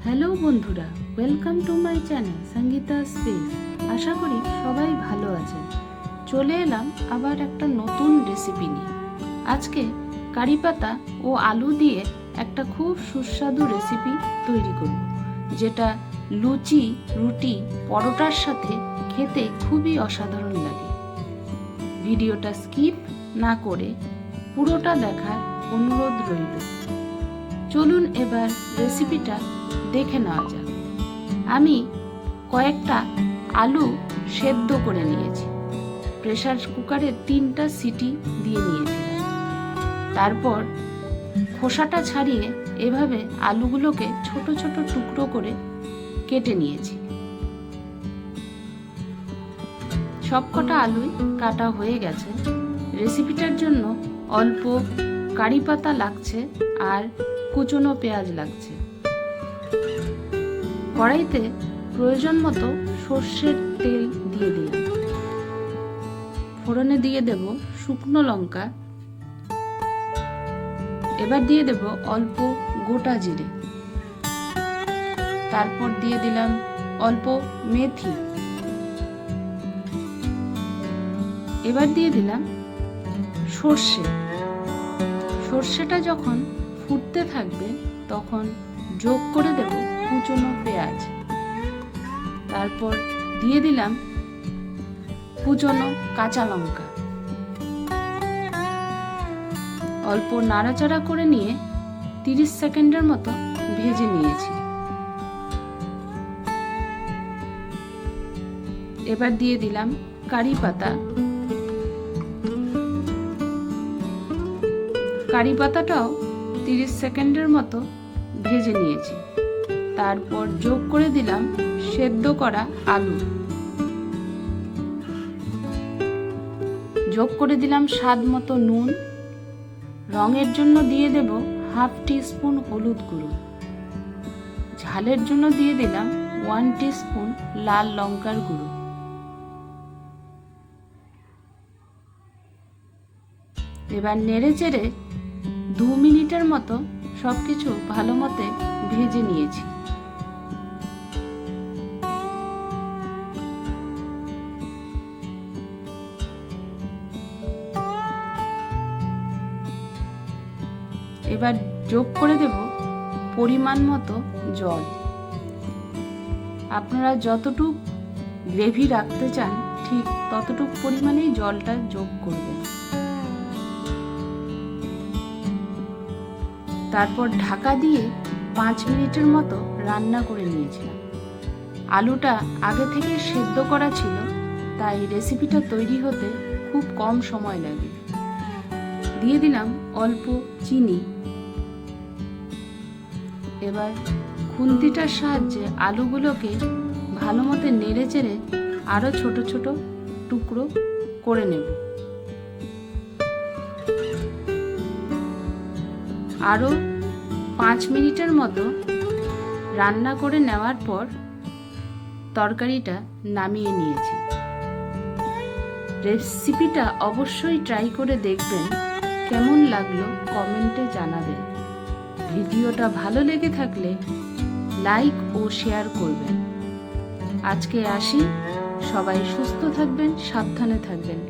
Hello বন্ধুরা, welcome to my channel Sangeeta space. আশা করি সবাই ভালো আছেন। চলে এলাম আবার একটা নতুন রেসিপি নিয়ে। আজকে কারি পাতা ও আলু দিয়ে একটা খুব সুস্বাদু রেসিপি তৈরি করব, যেটা লুচি, রুটি, পরোটার সাথে খেতে খুবই অসাধারণ লাগে। ভিডিওটা স্কিপ না করে পুরোটা দেখার অনুরোধ রইল। চলুন এবার রেসিপিটা দেখে নেওয়া যাক। আমি কয়েকটা আলু সেদ্ধ করে নিয়েছি। প্রেসার কুকারে 3টা সিটি দিয়ে নিয়েছিলাম। তারপর খোসাটা ছাড়িয়ে এভাবে আলুগুলোকে ছোট ছোট টুকরো করে কেটে নিয়েছি। সবকটা আলুই কাটা হয়ে গেছে। রেসিপিটার জন্য অল্প কারি পাতা লাগছে আর কুচনো পেঁয়াজ লাগছে। কড়াইতে প্রয়োজন মতো সর্ষের তেল দিয়ে দিলাম। ফোড়নে দিয়ে দেব শুকনো লঙ্কা। এবার দিয়ে দেব অল্প গোটা জিরে। তারপর দিয়ে দিলাম অল্প মেথি। এবার দিয়ে দিলাম সর্ষে। সর্ষেটা যখন ফুটতে থাকবে তখন যোগ করে দেব কুচনো পেঁয়াজ। তারপর দিয়ে দিলাম কুচনো কাঁচা লঙ্কা। অল্প নাড়াচাড়া করে নিয়ে 30 সেকেন্ডের মতো ভেজে নিয়েছি। এবার দিয়ে দিলাম কারি পাতা। কারি পাতাটাও 30 সেকেন্ডের মতো ভেজে নিয়েছি। তারপর যোগ করে দিলাম সেদ্ধ করা আলু। যোগ করে দিলাম স্বাদ মতো নুন। রঙের জন্য দিয়ে দেব হাফ টিস্পুন হলুদ গুঁড়ো। ঝালের জন্য দিয়ে দিলাম 1 টিস্পুন লাল লঙ্কার গুঁড়ো। এবার নেড়ে চেড়ে 2 মিনিটের মতো সবকিছু ভালো মতো ভেজে নিয়েছি। এবার যোগ করে দেব পরিমাণ মতো জল। আপনারা যতটুক গ্রেভি রাখতে চান ঠিক ততটুক পরিমাণেই জলটা যোগ করবেন। তারপর ঢাকা দিয়ে 5 মিনিটের মতো রান্না করে নিয়েছিলাম। আলুটা আগে থেকে সেদ্ধ করা ছিল, তাই রেসিপিটা তৈরি হতে খুব কম সময় লাগে। দিয়ে দিলাম অল্প চিনি। এবার খুন্তিটার সাহায্যে আলুগুলোকে ভালো মতো নেড়ে চেড়ে আরো ছোট ছোট টুকরো করে নেব। আরো 5 মিনিটের মতো রান্না করে নেওয়ার পর তরকারিটা নামিয়ে নিয়েছি। রেসিপিটা অবশ্যই ট্রাই করে দেখবেন। কেমন লাগলো কমেন্টে জানাবেন। ভিডিওটা ভালো লেগে থাকলে লাইক ও শেয়ার করবেন। আজকে আসি। সবাই সুস্থ থাকবেন, সাবধানে থাকবেন।